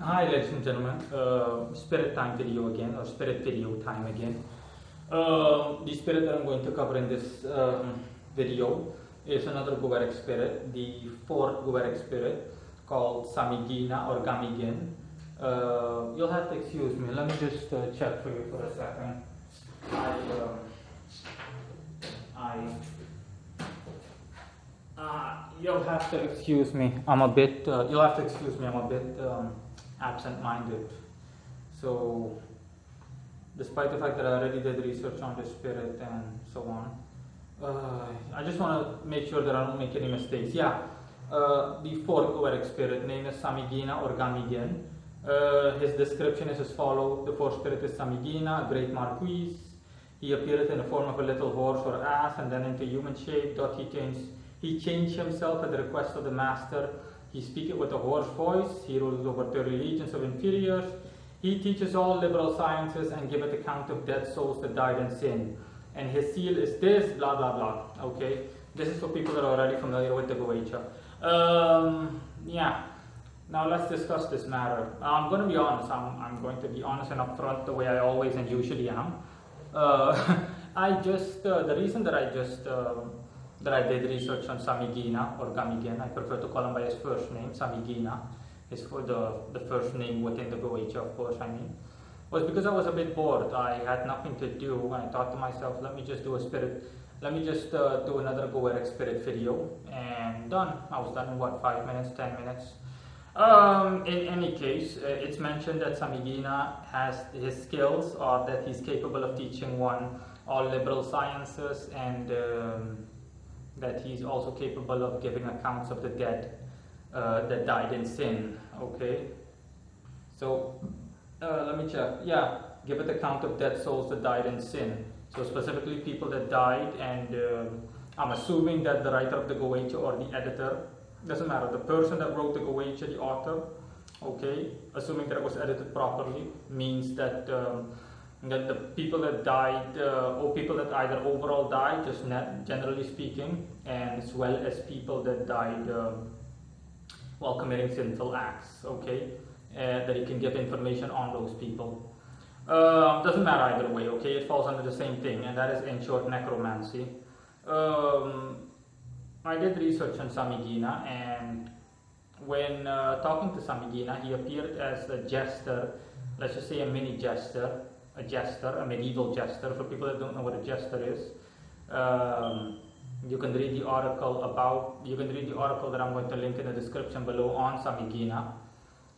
Hi, ladies and gentlemen. Spirit time video again, or spirit video time again. The spirit that I'm going to cover in this video is another goetic spirit, the fourth goetic spirit called Samigina or Gamigin. You'll have to excuse me. Let me just check for you for a second. I you'll have to excuse me. I'm a bit. You'll have to excuse me. I'm a bit absent-minded. So, despite the fact that I already did research on this spirit and so on, I just want to make sure that I don't make any mistakes. Yeah, the fourth goetic spirit, named as Samigina or Gamigin. His description is as follows: the fourth spirit is Samigina, a great marquis. He appeared in the form of a little horse or ass, and then into human shape. He changed himself at the request of the master. He speaketh with a hoarse voice. He rules over 30 legions of inferiors. He teaches all liberal sciences and giveth account of dead souls that died in sin. And his seal is this, blah, blah, blah. Okay? This is for people that are already familiar with the Goetia. Yeah. Now let's discuss this matter. I'm going to be honest. I'm going to be honest and upfront the way I always and usually am. The reason that I did research on Samigina or Gamigin, I prefer to call him by his first name, Samigina, is for the first name within the Goetia, of course, was because I was a bit bored. I had nothing to do, and I thought to myself, let me just do another goetic spirit video, and done. I was done in 5 minutes, 10 minutes. In any case, it's mentioned that Samigina has his skills, or that he's capable of teaching one all liberal sciences, and that he's also capable of giving accounts of the dead that died in sin. Okay, so let me check. Yeah, give an account of dead souls that died in sin. So specifically people that died, and I'm assuming that the writer of the Goetia or the editor, doesn't matter, the person that wrote the Goetia, the author, okay, assuming that it was edited properly, means that that the people that died, or people that either overall died, just generally speaking, and as well as people that died while committing sinful acts, okay, that he can give information on those people. Doesn't matter either way, okay, it falls under the same thing, and that is in short necromancy. I did research on Samigina, and when talking to Samigina, he appeared as a jester, let's just say a mini jester, a medieval jester. For people that don't know what a jester is, you can read the article that I'm going to link in the description below on Samigina.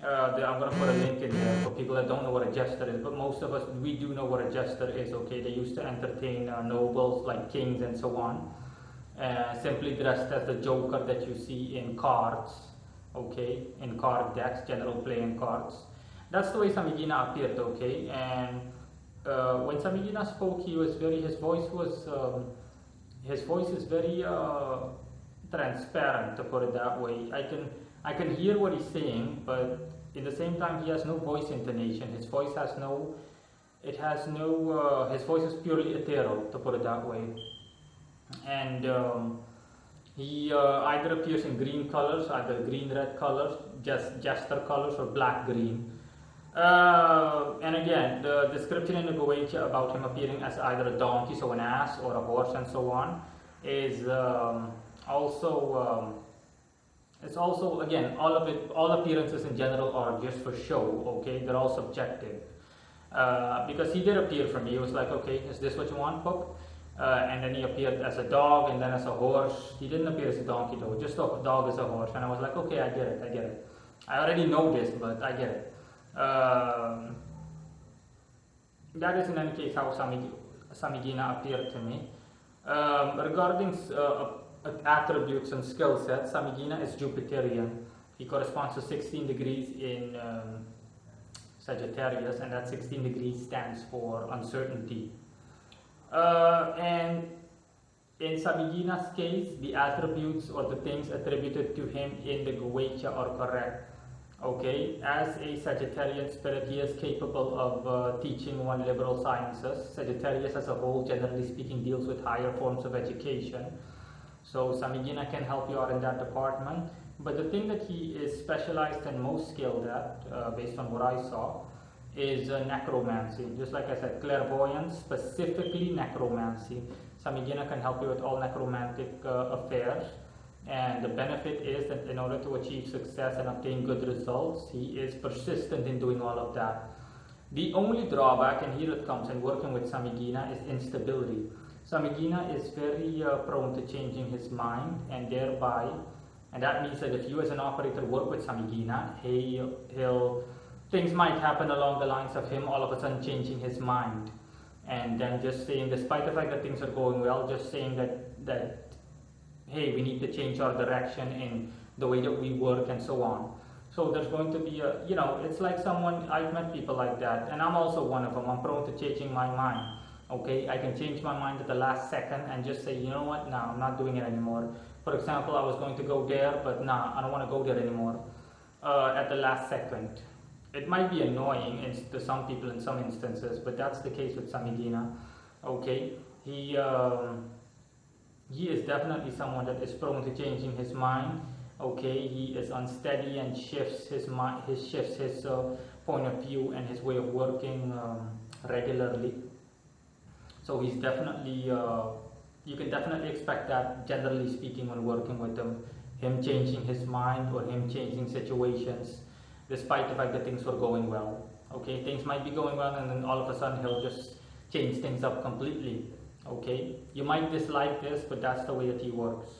I'm going to put a link in there for people that don't know what a jester is, but most of us, we do know what a jester is, okay? They used to entertain nobles like kings and so on, simply dressed as the joker that you see in cards, okay, in card decks, general playing cards. That's the way Samigina appeared, okay? And when Samigina spoke, his voice is very transparent, to put it that way. I can hear what he's saying, but in the same time, he has no voice intonation. His voice is purely ethereal, to put it that way. And he either appears in green colors, either green-red colors, just jester colors, or black-green. And again, the description in the Goetia about him appearing as either a donkey, so an ass, or a horse, and so on, is it's also, again, all appearances in general are just for show, okay? They're all subjective. Because he did appear for me. He was like, okay, is this what you want, Pope? And then he appeared as a dog, and then as a horse. He didn't appear as a donkey though, just a dog as a horse. And I was like, okay, I get it. I already know this, but I get it. That is in any case how Samigina appeared to me. Regarding attributes and skill sets, Samigina is Jupiterian. He corresponds to 16 degrees in Sagittarius, and that 16 degrees stands for uncertainty. And in Samigina's case, the attributes or the things attributed to him in the Goetia are correct. Okay, as a Sagittarian spirit, he is capable of teaching one liberal sciences. Sagittarius as a whole, generally speaking, deals with higher forms of education. So Samigina can help you out in that department. But the thing that he is specialized and most skilled at, based on what I saw, is necromancy. Just like I said, clairvoyance, specifically necromancy. Samigina can help you with all necromantic affairs. And the benefit is that in order to achieve success and obtain good results, he is persistent in doing all of that. The only drawback, and here it comes in working with Samigina, is instability. Samigina is very prone to changing his mind, and thereby, and that means that if you as an operator work with Samigina, things might happen along the lines of him all of a sudden changing his mind, and then just saying, despite the fact that things are going well, just saying that hey, we need to change our direction in the way that we work and so on. So there's going to be it's like someone, I've met people like that, and I'm also one of them. I'm prone to changing my mind. Okay, I can change my mind at the last second and just say, you know what, nah, I'm not doing it anymore. For example, I was going to go there, but nah, I don't want to go there anymore at the last second. It might be annoying to some people in some instances, but that's the case with Samigina. Okay, he is definitely someone that is prone to changing his mind. Okay, he is unsteady and shifts his mind, shifts his point of view and his way of working regularly. So he's definitely, you can definitely expect that, generally speaking, when working with him changing his mind or him changing situations, despite the fact that things were going well. Okay, things might be going well, and then all of a sudden he'll just change things up completely. Okay, you might dislike this, but that's the way that he works.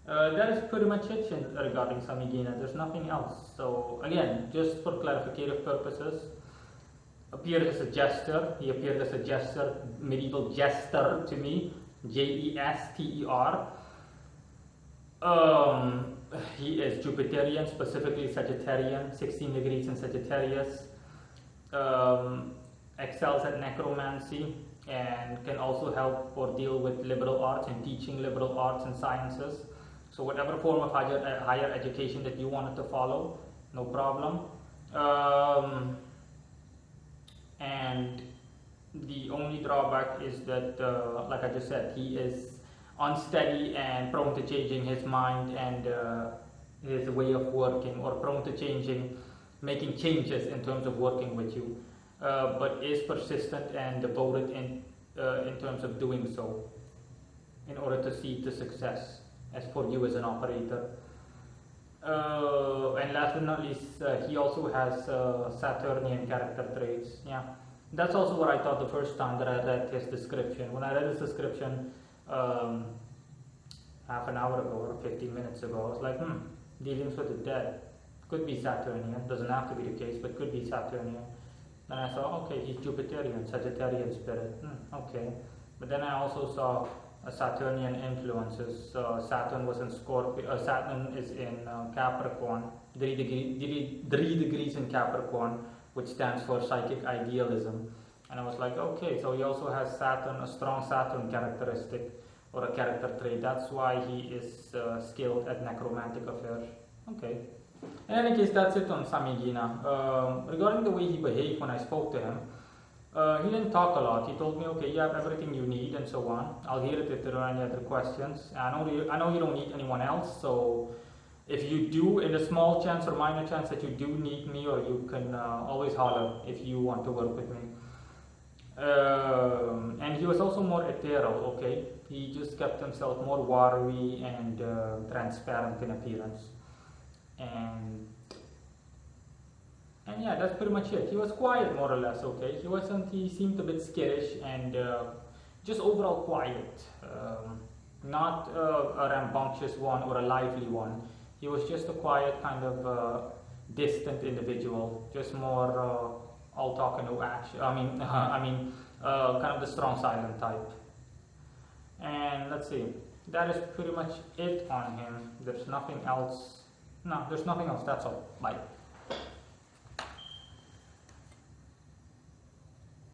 That is pretty much it regarding Samigina. There's nothing else. So again, just for clarificative purposes, appeared as a jester. He appeared as a jester, medieval jester to me, Jester. He is Jupiterian, specifically Sagittarian, 16 degrees in Sagittarius. Excels at necromancy and can also help or deal with liberal arts and teaching liberal arts and sciences. So whatever form of higher education that you wanted to follow, no problem. And the only drawback is that, like I just said, he is unsteady and prone to changing his mind and his way of working, or prone to making changes in terms of working with you, but is persistent and devoted in terms of doing so in order to see to success as for you as an operator. And last but not least, he also has Saturnian character traits. Yeah, that's also what I thought the first time that I read his description. When I read his description half an hour ago or 15 minutes ago, I was like, dealings with the dead. Could be Saturnian, doesn't have to be the case, but could be Saturnian. Then I saw, okay, he's Jupiterian, Sagittarian spirit. Okay, but then I also saw Saturnian influences. Saturn was in Scorpio. Saturn is in Capricorn, 3 degrees in Capricorn, which stands for psychic idealism. And I was like, okay, so he also has Saturn, a strong Saturn characteristic or a character trait. That's why he is skilled at necromantic affairs. Okay. In any case, that's it on Samigina. Regarding the way he behaved when I spoke to him, he didn't talk a lot. He told me, okay, you have everything you need and so on. I'll hear it if there are any other questions. I know you don't need anyone else, so if you do, in a small chance or minor chance that you do need me, or you can always holler if you want to work with me. And he was also more ethereal, okay? He just kept himself more watery and transparent in appearance. And yeah, that's pretty much it. He was quiet, more or less, okay? He seemed a bit skittish and just overall quiet. Not a rambunctious one or a lively one. He was just a quiet, kind of distant individual, just more all talk and no action. Kind of the strong silent type. And let's see, that is pretty much it on him. There's nothing else. No, there's nothing else. That's all. Bye.